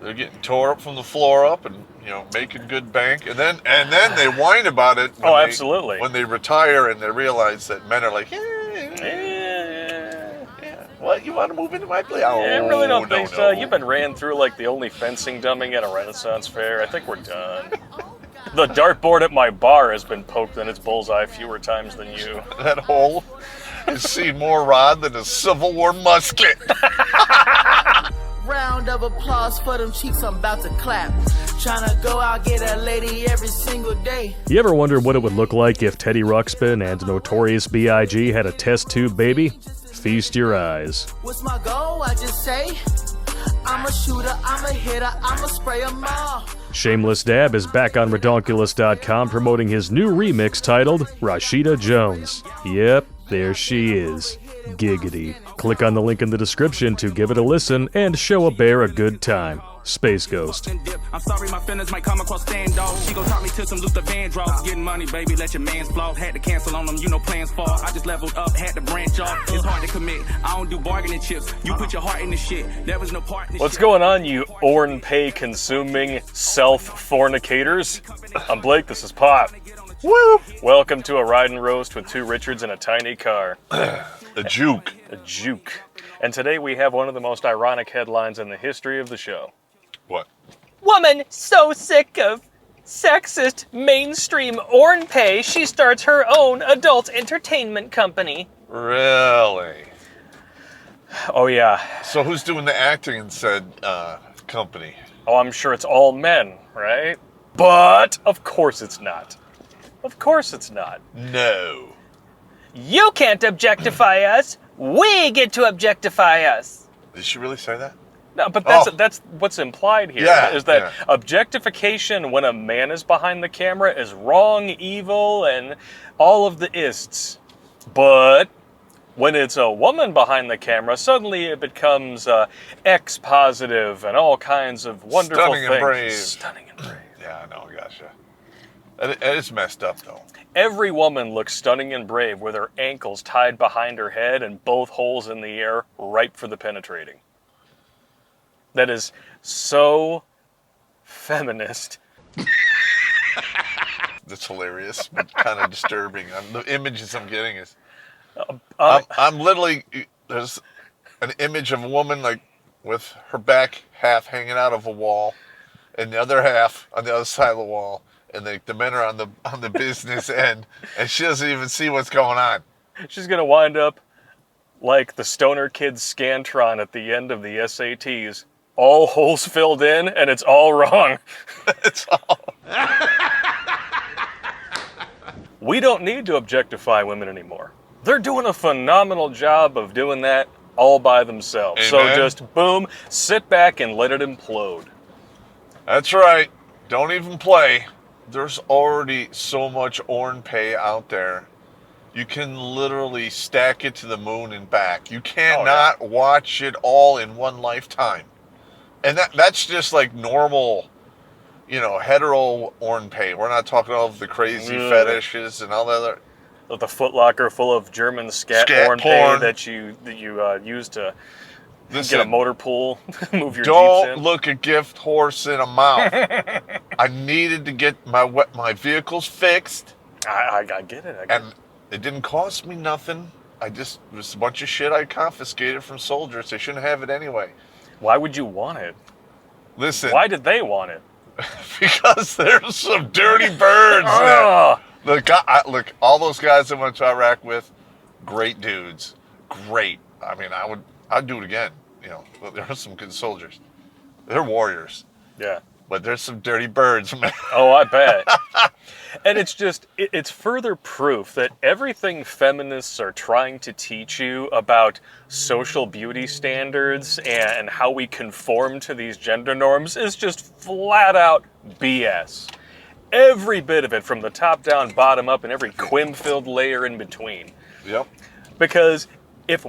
They're getting tore up from the floor up, and making good bank, and then they whine about it. Absolutely. When they retire and they realize that men are like, what, you want to move into my place? Oh, I really don't think so. No. You've been ran through like the only fencing dummy at a Renaissance fair. I think we're done. The dartboard at my bar has been poked in its bullseye fewer times than you. That hole has seen more rod than a Civil War musket. Round of applause for them cheeks, I'm about to clap. Tryna go out, get a lady every single day. You ever wonder what it would look like if Teddy Ruxpin and Notorious B.I.G. had a test tube baby? Feast your eyes. What's my goal? I just say, I'm a shooter, I'm a hitter, I'm a spray 'em all. Shameless Dab is back on Redonkulas.com promoting his new remix titled Rashida Jones. Yep, there she is. Giggity. Click on the link in the description to give it a listen and show a bear a good time. Space Ghost. I'm sorry my feelings might come across standoff. She gon' talk me to some Luther Vandross. Getting money, baby, let your mans floss. Had to cancel on them, plans fall. I just leveled up, had to branch off. It's hard to commit. I don't do bargaining chips. You put your heart in the shit. There was no part in the What's going on, you Orn Pay consuming self-fornicators? I'm Blake, this is Popp. Woo! Welcome to a ride and roast with two Richards in a tiny car. A juke. A juke. And today we have one of the most ironic headlines in the history of the show. What? Woman so sick of sexist mainstream Orn Pay, she starts her own adult entertainment company. Really? Oh yeah. So who's doing the acting in said company? Oh, I'm sure it's all men, right? But of course it's not. Of course it's not. No. You can't objectify us. We get to objectify us. Did she really say that? No, but that's what's implied here. Yeah, is that objectification when a man is behind the camera is wrong, evil, and all of the ists. But when it's a woman behind the camera, suddenly it becomes X positive and all kinds of wonderful Stunning things. And brave. Stunning and brave. Yeah, I know, gotcha. It's messed up, though. Every woman looks stunning and brave with her ankles tied behind her head and both holes in the air, ripe for the penetrating. That is so feminist. That's hilarious, but kind of disturbing. The images I'm getting is... I'm literally... There's an image of a woman like with her back half hanging out of a wall and the other half on the other side of the wall. And the men are on the business end, and she doesn't even see what's going on. She's gonna wind up like the stoner kid's Scantron at the end of the SATs. All holes filled in, and it's all wrong. It's all... We don't need to objectify women anymore. They're doing a phenomenal job of doing that all by themselves. Amen. So just, boom, sit back and let it implode. That's right. Don't even play. There's already so much Orn Pay out there. You can literally stack it to the moon and back. You cannot watch it all in one lifetime. And that's just like normal, hetero Orn Pay. We're not talking of the crazy fetishes and all the other... The Footlocker full of German scat porn pay that you use to get a motor pool, move your Jeeps in. Don't look a gift horse in a mouth. I needed to get my vehicles fixed. I get it. And it didn't cost me nothing. It was a bunch of shit I confiscated from soldiers. They shouldn't have it anyway. Why would you want it? Listen. Why did they want it? Because there's some dirty birds. Look, all those guys I went to Iraq with, great dudes. Great. I mean, I'd do it again. There are some good soldiers. They're warriors. Yeah. But there's some dirty birds, man. Oh, I bet. And it's further proof that everything feminists are trying to teach you about social beauty standards and how we conform to these gender norms is just flat out BS. Every bit of it, from the top down, bottom up, and every quim-filled layer in between. Yep. Because if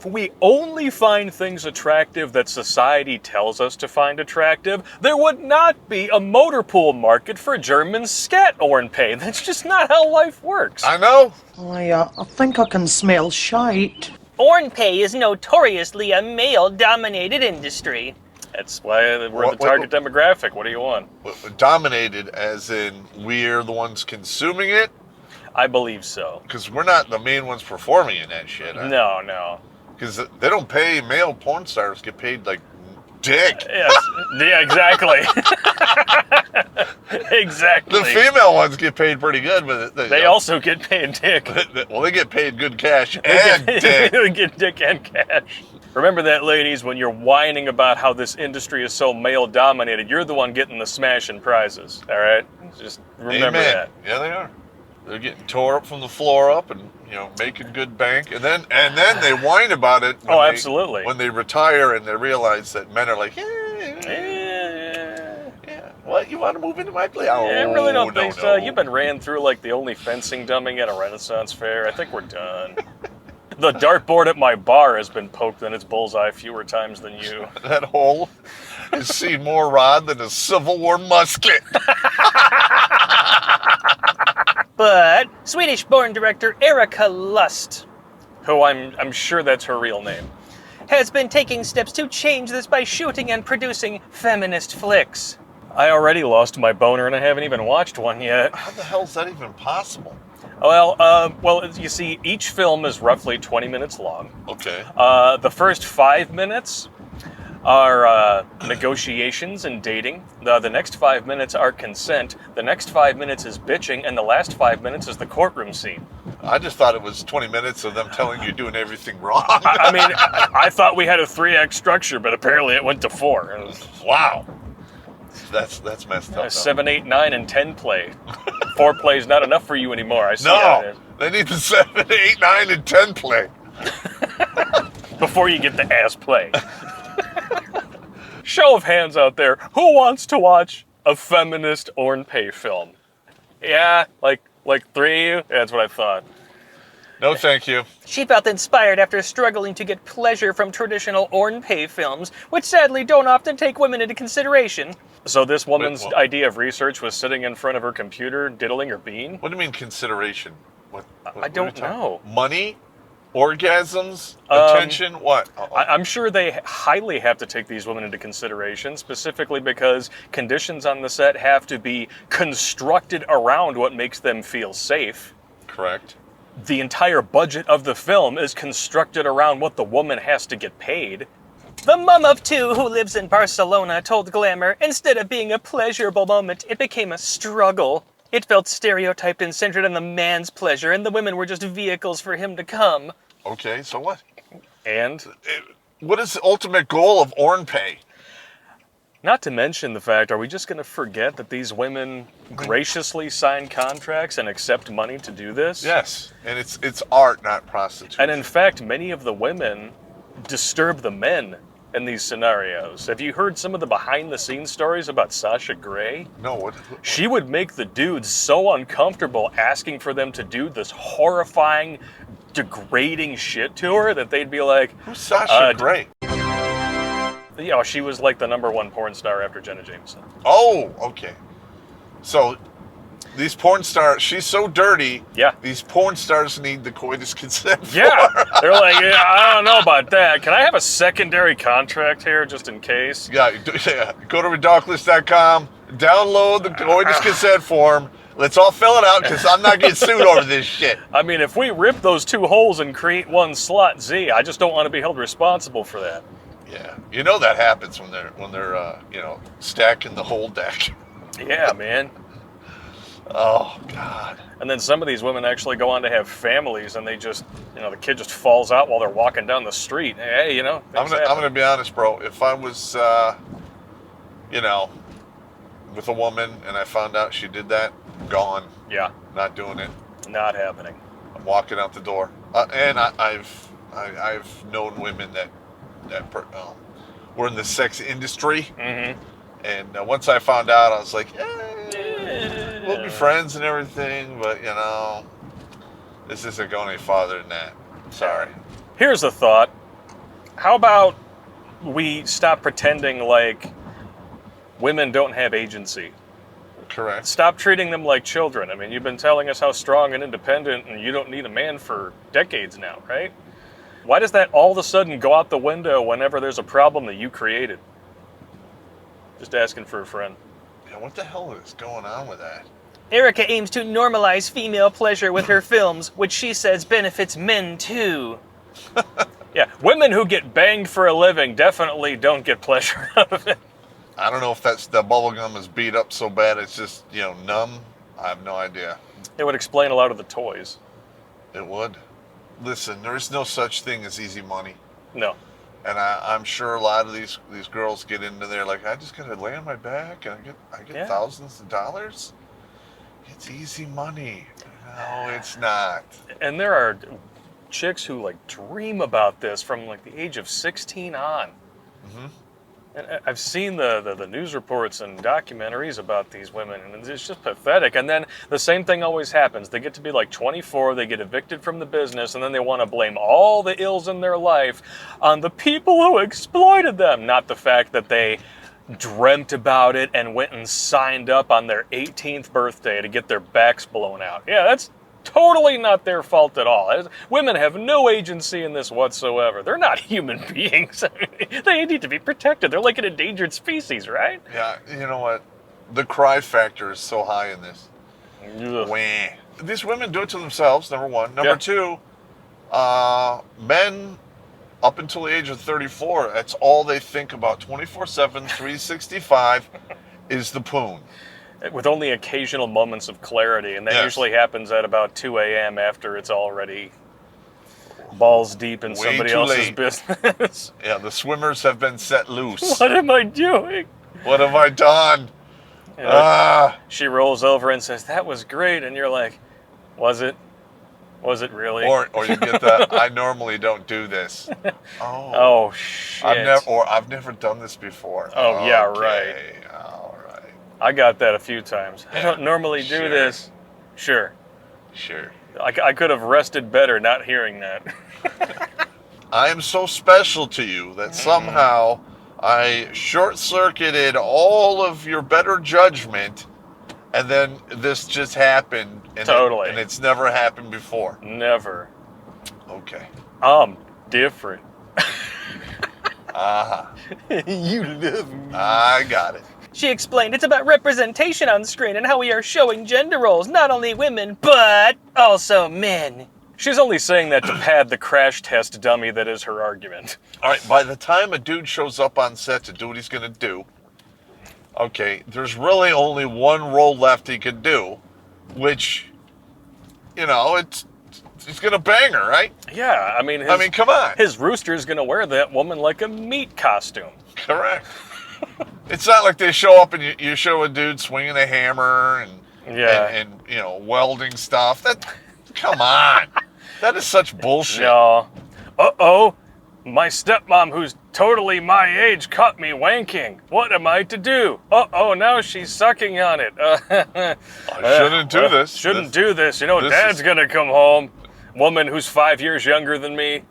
we only find things attractive that society tells us to find attractive, there would not be a motor pool market for German scat Orn Pay. That's just not how life works. I know. I think I can smell shite. Orn Pay is notoriously a male-dominated industry. That's why we're the target demographic. What do you want? Dominated as in we're the ones consuming it? I believe so. Because we're not the main ones performing in that shit. No. Because they don't pay male porn stars get paid like dick. Yes. Yeah, exactly. Exactly. The female ones get paid pretty good, but they also get paid dick. Well, they get paid good cash and dick. They get dick and cash. Remember that, ladies, when you're whining about how this industry is so male-dominated, you're the one getting the smashing prizes, all right? Just remember that. Yeah, they are. They're getting tore up from the floor up and, making good bank. And then they whine about it absolutely. When they retire and they realize that men are like, what, you want to move into my place? Oh, I really don't think so. You've been ran through like the only fencing dumbing at a Renaissance fair. I think we're done. The dartboard at my bar has been poked in its bullseye fewer times than you. That hole has seen more rod than a Civil War musket. But Swedish-born director Erika Lust, who I'm sure that's her real name, has been taking steps to change this by shooting and producing feminist flicks. I already lost my boner and I haven't even watched one yet. How the hell is that even possible? Well, you see, each film is roughly 20 minutes long. Okay. The first 5 minutes are negotiations and dating. The next 5 minutes are consent. The next 5 minutes is bitching, and the last 5 minutes is the courtroom scene. I just thought it was 20 minutes of them telling you doing everything wrong. I mean, I thought we had a 3-act structure, but apparently it went to 4. Wow. That's messed up. 7, 8, 9, and 10 play. 4 plays not enough for you anymore. I see. No, they need the 7, 8, 9, and 10 play. Before you get the ass play. Show of hands out there. Who wants to watch a feminist Ornpay film? Yeah, like 3 of you? That's what I thought. No, thank you. She felt inspired after struggling to get pleasure from traditional Ornpay films, which sadly don't often take women into consideration. So this woman's idea of research was sitting in front of her computer, diddling her bean? What do you mean consideration? What I don't know. Money? Orgasms? Attention? What? I'm sure they highly have to take these women into consideration, specifically because conditions on the set have to be constructed around what makes them feel safe. Correct. The entire budget of the film is constructed around what the woman has to get paid. The mum of 2 who lives in Barcelona told Glamour, instead of being a pleasurable moment, it became a struggle. It felt stereotyped and centered on the man's pleasure, and the women were just vehicles for him to come. Okay, so what? And? What is the ultimate goal of Ornpay? Not to mention the fact, are we just going to forget that these women graciously sign contracts and accept money to do this? Yes, and it's art, not prostitution. And in fact, many of the women disturb the men in these scenarios. Have you heard some of the behind-the-scenes stories about Sasha Grey? No, what? She would make the dudes so uncomfortable asking for them to do this horrifying, degrading shit to her that they'd be like, who's Sasha Grey? She was like the #1 porn star after Jenna Jameson. Oh, okay. So these porn stars, she's so dirty. Yeah. These porn stars need the coitus consent. Yeah. They're like, I don't know about that. Can I have a secondary contract here just in case? Yeah. Go to Redonkulas.com, download the coitus consent form. Let's all fill it out because I'm not getting sued over this shit. I mean, if we rip those 2 holes and create one slot Z, I just don't want to be held responsible for that. Yeah, that happens when they're stacking the whole deck. Yeah, man. Oh God. And then some of these women actually go on to have families, and they just, the kid just falls out while they're walking down the street. Hey, I'm gonna be honest, bro. If I was, with a woman and I found out she did that, gone. Yeah. Not doing it. Not happening. I'm walking out the door. And I've known women that were in the sex industry. Mm-hmm. And once I found out, I was like, we'll be friends and everything, but, this isn't going any farther than that. Sorry. Here's a thought. How about we stop pretending like women don't have agency? Correct. Stop treating them like children. I mean, you've been telling us how strong and independent and you don't need a man for decades now, right? Why does that all of a sudden go out the window whenever there's a problem that you created? Just asking for a friend. Yeah, what the hell is going on with that? Erika aims to normalize female pleasure with her films, which she says benefits men too. Yeah, women who get banged for a living definitely don't get pleasure out of it. I don't know if that's the bubble gum is beat up so bad it's just, numb. I have no idea. It would explain a lot of the toys. It would. Listen, there is no such thing as easy money. No. And I'm sure a lot of these girls get into there like, I just gotta lay on my back and I get thousands of dollars. It's easy money. No, it's not. And there are chicks who like dream about this from like the age of 16 on. Mm-hmm. And I've seen the news reports and documentaries about these women, and it's just pathetic. And then the same thing always happens. They get to be like 24, they get evicted from the business, and then they want to blame all the ills in their life on the people who exploited them, not the fact that they dreamt about it and went and signed up on their 18th birthday to get their backs blown out. Yeah, that's totally not their fault at all. Women have no agency in this whatsoever. They're not human beings. They need to be protected. They're like an endangered species, right? Yeah, you know what? The cry factor is so high in this. Ugh. Wah. These women do it to themselves, number one. Number two, men up until the age of 34, that's all they think about 24/7, 365 is the poon. With only occasional moments of clarity, and that usually happens at about 2 a.m. after it's already balls deep in Way somebody too else's late. business. Yeah, the swimmers have been set loose. What am I doing? What have I done? You know, she rolls over and says, "That was great," and you're like, "Was it? Was it really?" Or you get the, I normally don't do this. Oh shit! I've never done this before. Oh, yeah, Okay, right. All right. I got that a few times. I Yeah, don't normally do sure. this. Sure. Sure. I could have rested better not hearing that. I am so special to you that somehow I short-circuited all of your better judgment, and then this just happened. And Totally. and it's never happened before. Never. Okay. I'm different. Uh-huh. You love me. I got it. She explained it's about representation on screen and how we are showing gender roles, not only women, but also men. She's only saying that to pad the crash test dummy that is her argument. All right, by the time a dude shows up on set to do what he's going to do, okay, there's really only one role left he could do, which, he's going to bang her, right? Yeah, I mean, come on. his rooster's gonna wear that woman like a meat costume. Correct. It's not like they show up and you show a dude swinging a hammer and welding stuff. Come on. That is such bullshit. No. Uh-oh. My stepmom, who's totally my age, caught me wanking. What am I to do? Uh-oh, now she's sucking on it. I shouldn't do this. Shouldn't do this. this Dad's is- gonna come home. Woman who's 5 years younger than me.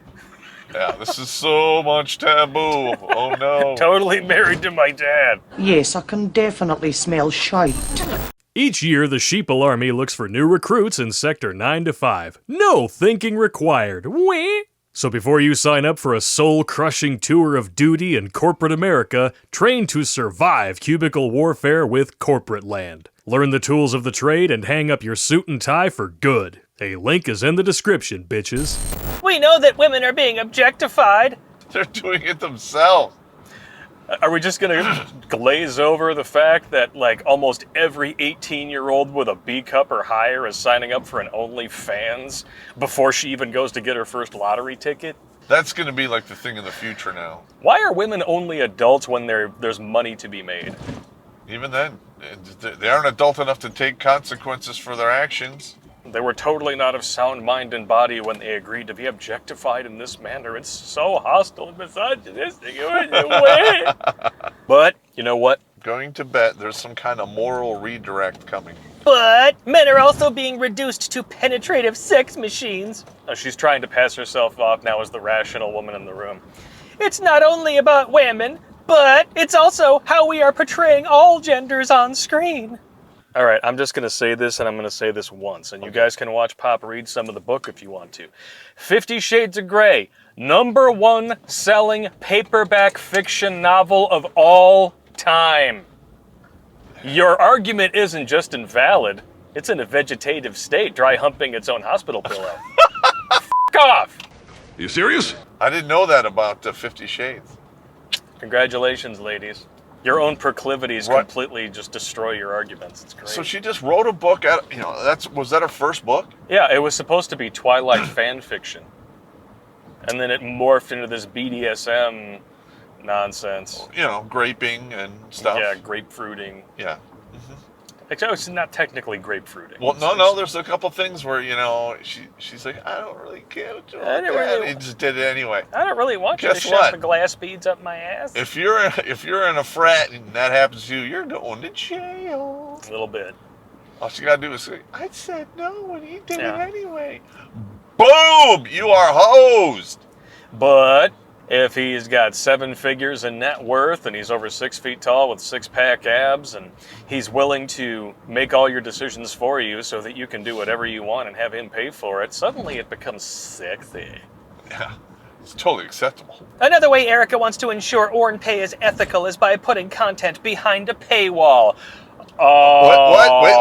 Yeah, this is so much taboo. Oh, no. Totally married to my dad. Yes, I can definitely smell shite. Each year, the Sheeple Army looks for new recruits in Sector 9 to 5. No thinking required. Wee! So before you sign up for a soul-crushing tour of duty in corporate America, train to survive cubicle warfare with corporate land. Learn the tools of the trade and hang up your suit and tie for good. A link is in the description, bitches. We know that women are being objectified. They're doing it themselves. Are we just gonna glaze over the fact that like almost every 18-year-old with a B cup or higher is signing up for an OnlyFans before she even goes to get her first lottery ticket? That's going to be like the thing of the future now. Why are women only adults when there's money to be made? Even then, they aren't adult enough to take consequences for their actions. They were totally not of sound mind and body when they agreed to be objectified in this manner. It's so hostile and misogynistic. But, you know what? Going to bet there's some kind of moral redirect coming. But men are also being reduced to penetrative sex machines. She's trying to pass herself off now as the rational woman in the room. It's not only about women, but it's also how we are portraying all genders on screen. All right, I'm just going to say this, and I'm going to say this once, and you guys can watch Popp read some of the book if you want to. 50 Shades of Grey, #1 selling paperback fiction novel of all time. Your argument isn't just invalid, it's in a vegetative state, dry humping its own hospital pillow. F*** off! Are you serious? I didn't know that about 50 Shades. Congratulations, ladies. Your own proclivities Right. completely just destroy your arguments. It's great. So she just wrote a book. Was that her first book? Yeah, it was supposed to be Twilight fan fiction. And then it morphed into this BDSM nonsense. Graping and stuff. Yeah, grapefruiting. Yeah. Except it's not technically grapefruiting. Well, no. There's a couple things where she's like, I don't really care. He just did it anyway. I don't really want you Guess to shove what? the glass beads up my ass. If you're in a frat and that happens to you, you're going to jail. A little bit. All you gotta do is say, I said no, and he did Yeah. it anyway. Boom! You are hosed. But if he's got 7 figures in net worth and he's over 6 feet tall with 6-pack abs and he's willing to make all your decisions for you so that you can do whatever you want and have him pay for it, suddenly it becomes sexy. Yeah, it's totally acceptable. Another way Erika wants to ensure Orn Pay is ethical is by putting content behind a paywall. What? Wait,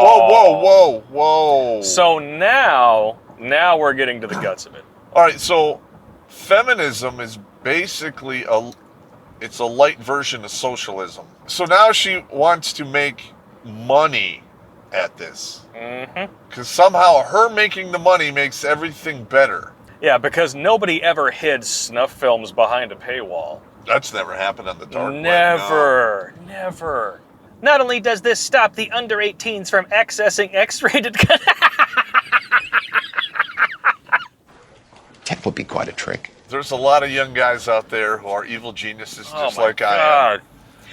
whoa. So now we're getting to the guts of it. All right, so feminism is basically it's a light version of socialism. So now she wants to make money at this. Mm-hmm. Because somehow her making the money makes everything better. Yeah, because nobody ever hid snuff films behind a paywall. That's never happened on the dark web. Never. Not only does this stop the under 18s from accessing X-rated That would be quite a trick. There's a lot of young guys out there who are evil geniuses just like I God.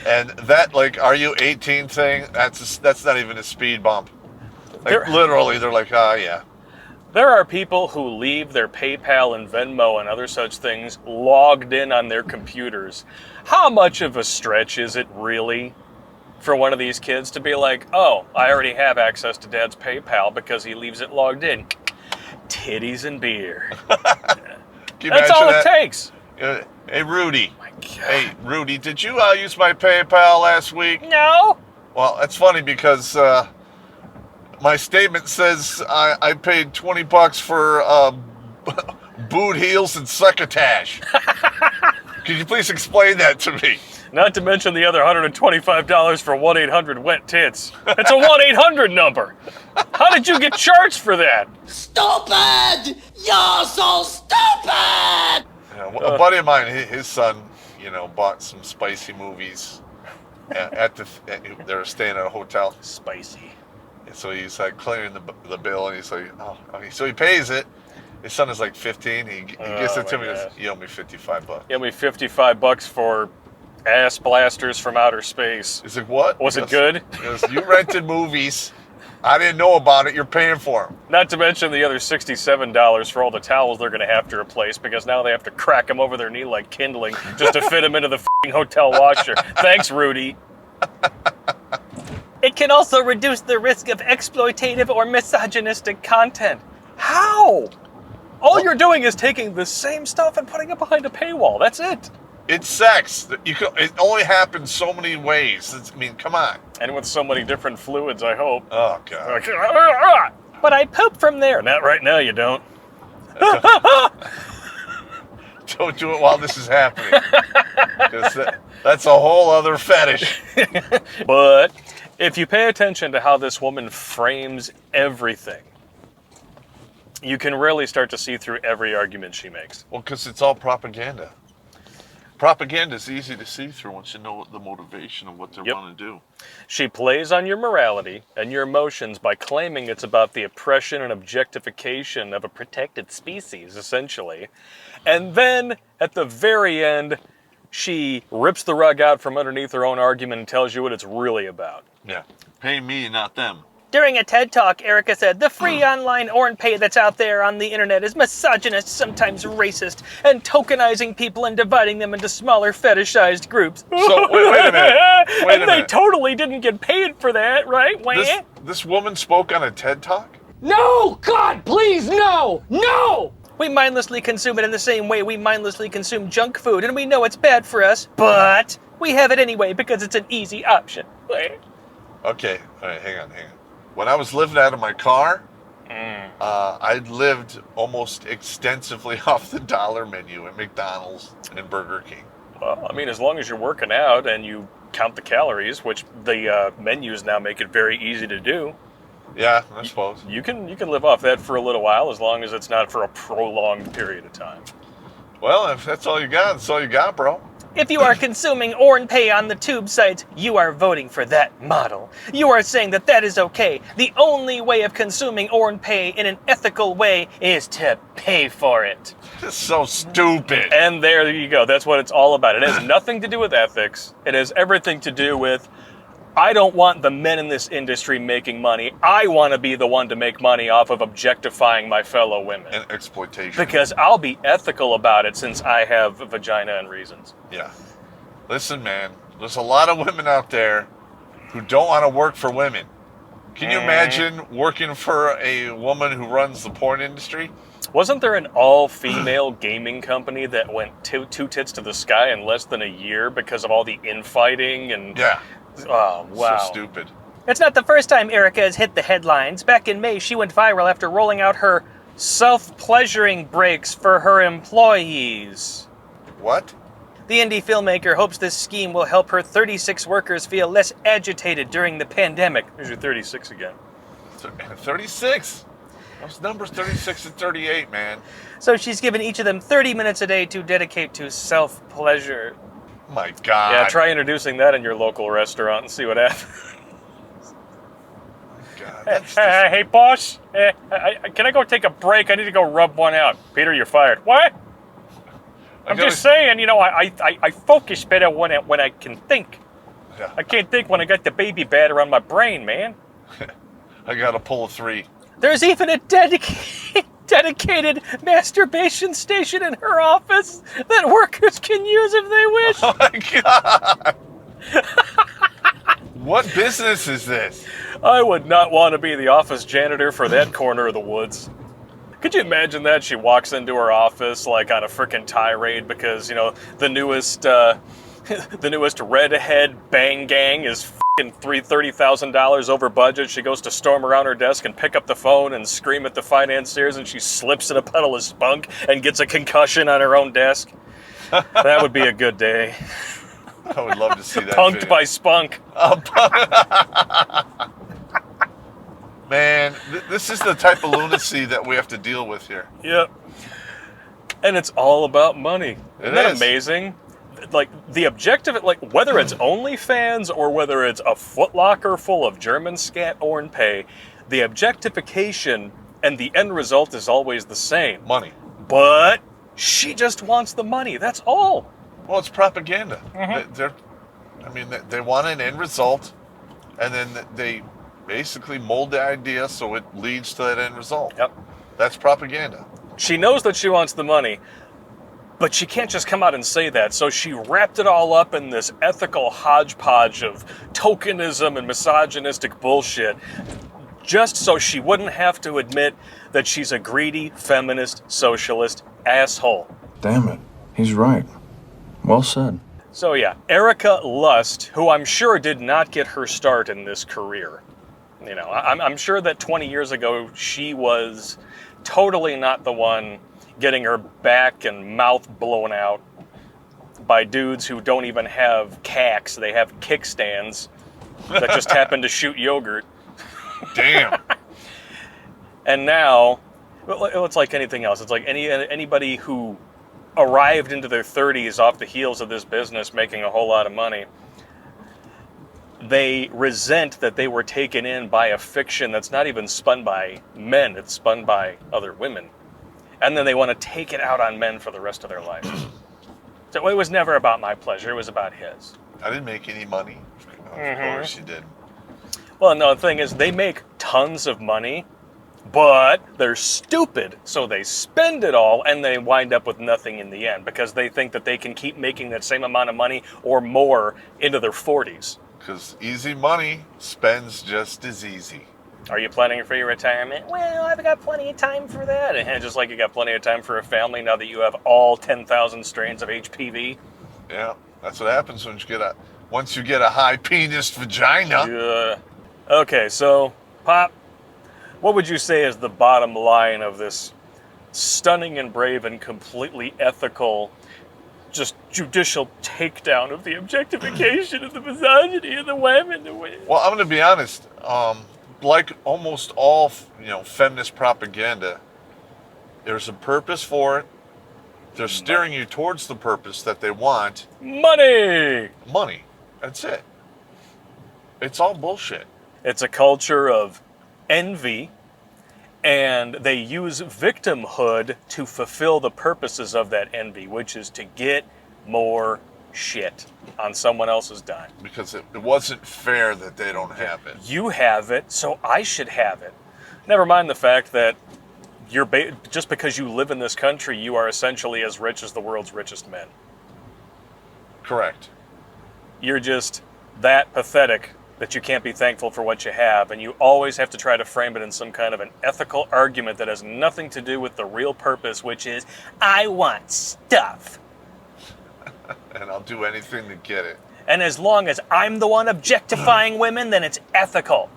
am. And that, are you 18 thing, that's not even a speed bump. Literally, they're like, yeah. There are people who leave their PayPal and Venmo and other such things logged in on their computers. How much of a stretch is it really for one of these kids to be like, oh, I already have access to Dad's PayPal because he leaves it logged in? Titties and beer. That's all it takes. Hey, Rudy. My God. Hey, Rudy, did you use my PayPal last week? No. Well, that's funny because my statement says I paid $20 for boot heels and succotash. Could you please explain that to me? Not to mention the other $125 for 1-800-WET-TITS. It's a 1-800 number. How did you get charged for that? Stupid! You're so stupid! A buddy of mine, his son, bought some spicy movies. They were staying at a hotel. Spicy. And so he's clearing the bill, and he's like, so he pays it. His son is 15. He gets it to me. And goes, you owe me $55. You owe me $55 for ass blasters from outer space. He's like, what? Was it good? He goes, you rented movies. I didn't know about it. You're paying for them. Not to mention the other $67 for all the towels they're going to have to replace because now they have to crack them over their knee like kindling just to fit them into the f***ing hotel washer. Thanks, Rudy. It can also reduce the risk of exploitative or misogynistic content. How? All you're doing is taking the same stuff and putting it behind a paywall. That's it. It's sex. It only happens so many ways. Come on. And with so many different fluids, I hope. Oh, God. But I poop from there. Not right now, you don't. Don't do it while this is happening. 'Cause that's a whole other fetish. But if you pay attention to how this woman frames everything, you can really start to see through every argument she makes. Well, because it's all propaganda. Propaganda is easy to see through once you know the motivation of what they want to do. She plays on your morality and your emotions by claiming it's about the oppression and objectification of a protected species, essentially. And then, at the very end, she rips the rug out from underneath her own argument and tells you what it's really about. Yeah. Pay me, not them. During a TED Talk, Erika said, the free online Orn Pay that's out there on the internet is misogynist, sometimes racist, and tokenizing people and dividing them into smaller fetishized groups. So, wait a minute. And they totally didn't get paid for that, right? This woman spoke on a TED Talk? No! God, please, no! No! We mindlessly consume it in the same way we mindlessly consume junk food, and we know it's bad for us, but We have it anyway because it's an easy option. Okay, all right, hang on. When I was living out of my car, I lived almost extensively off the dollar menu at McDonald's and Burger King. Well, I mean, as long as you're working out and you count the calories, which the menus now make it very easy to do. Yeah, I suppose. You can live off that for a little while, as long as it's not for a prolonged period of time. Well, if that's all you got, that's all you got, bro. If you are consuming Orn Pay on the tube sites, you are voting for that model. You are saying that that is okay. The only way of consuming Orn Pay in an ethical way is to pay for it. It's so stupid. And there you go. That's what it's all about. It has nothing to do with ethics. It has everything to do with, I don't want the men in this industry making money. I want to be the one to make money off of objectifying my fellow women. And exploitation. Because I'll be ethical about it since I have a vagina and reasons. Yeah. Listen, man, there's a lot of women out there who don't want to work for women. Can you imagine working for a woman who runs the porn industry? Wasn't there an all-female gaming company that went two tits to the sky in less than a year because of all the infighting and... Yeah. Oh, wow. So stupid. It's not the first time Erika has hit the headlines. Back in May, she went viral after rolling out her self-pleasuring breaks for her employees. What? The indie filmmaker hopes this scheme will help her 36 workers feel less agitated during the pandemic. There's your 36 again. 36? Those numbers 36 and 38, man. So she's given each of them 30 minutes a day to dedicate to self-pleasure. My God. Yeah, try introducing that in your local restaurant and see what happens. God, that's Hey, boss, can I go take a break? I need to go rub one out. Peter, you're fired. What? I'm just saying, you know, I focus better when I can think. Yeah. I can't think when I got the baby batter on my brain, man. I got to pull a 3. There's even a dedicated masturbation station in her office that workers can use if they wish. Oh my God. What business is this? I would not want to be the office janitor for that corner of the woods. Could you imagine that? She walks into her office like on a frickin' tirade because, you know, the newest redhead bang gang is $30,000 over budget. She goes to storm around her desk and pick up the phone and scream at the financiers, and she slips in a puddle of spunk and gets a concussion on her own desk. That would be a good day. I would love to see that. Punked video. by spunk. Man, this is the type of lunacy that we have to deal with here. Yep. And it's all about money. Isn't that is. amazing? Like, the objective, like, whether it's OnlyFans or whether it's a Footlocker full of German scat Orn Pay, the objectification and the end result is always the same. Money. But she just wants the money. That's all. Well, it's propaganda. They want an end result, and then they basically mold the idea so it leads to that end result. Yep. That's propaganda. She knows that she wants the money, but she can't just come out and say that. So she wrapped it all up in this ethical hodgepodge of tokenism and misogynistic bullshit, just so she wouldn't have to admit that she's a greedy, feminist, socialist asshole. Damn it. He's right. Well said. So yeah, Erika Lust, who I'm sure did not get her start in this career. You know, I'm sure that 20 years ago, she was totally not the one getting her back and mouth blown out by dudes who don't even have cacks. They have kickstands that just happen to shoot yogurt. Damn. And now, it's like anything else. It's like anybody who arrived into their 30s off the heels of this business making a whole lot of money, they resent that they were taken in by a fiction that's not even spun by men, it's spun by other women. And then they want to take it out on men for the rest of their life. So it was never about my pleasure, it was about his. I didn't make any money. Of course you did. Well, no, the thing is, they make tons of money, but they're stupid, so they spend it all, and they wind up with nothing in the end, because they think that they can keep making that same amount of money or more into their 40s. Because easy money spends just as easy. Are you planning for your retirement? Well, I've got plenty of time for that. And just like you got plenty of time for a family now that you have all 10,000 strains of HPV. Yeah, That's what happens once you get a high penis vagina. Yeah. Okay, so, Popp, what would you say is the bottom line of this stunning and brave and completely ethical, just judicial takedown of the objectification of the misogyny of the women? Well, I'm going to be honest. Like almost all, feminist propaganda, there's a purpose for it. They're steering you towards the purpose that they want. Money! Money. That's it. It's all bullshit. It's a culture of envy, and they use victimhood to fulfill the purposes of that envy, which is to get more shit on someone else's dime. Because it wasn't fair that they don't have it. You have it, so I should have it. Never mind the fact that just because you live in this country, you are essentially as rich as the world's richest men. Correct. You're just that pathetic that you can't be thankful for what you have, and you always have to try to frame it in some kind of an ethical argument that has nothing to do with the real purpose, which is, I want stuff. And I'll do anything to get it. And as long as I'm the one objectifying women, then it's ethical.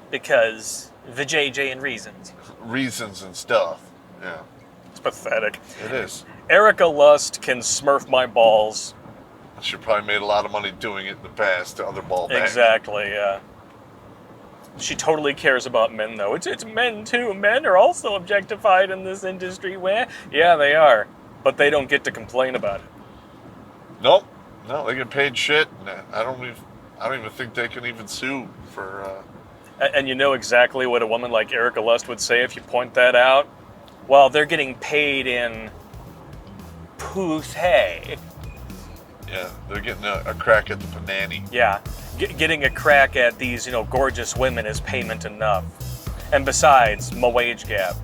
Because the JJ and reasons. Reasons and stuff. Yeah. It's pathetic. It is. Erika Lust can smurf my balls. She probably made a lot of money doing it in the past to other ball bags. Exactly, yeah. She totally cares about men, though. It's men, too. Men are also objectified in this industry. Where? Yeah, they are. But they don't get to complain about it. Nope. No, they get paid shit. I don't even think they can even sue for... And you know exactly what a woman like Erika Lust would say if you point that out? Well, they're getting paid in pussy. Yeah, they're getting a crack at the panani. Yeah, getting a crack at these, gorgeous women is payment enough. And besides, my wage gap.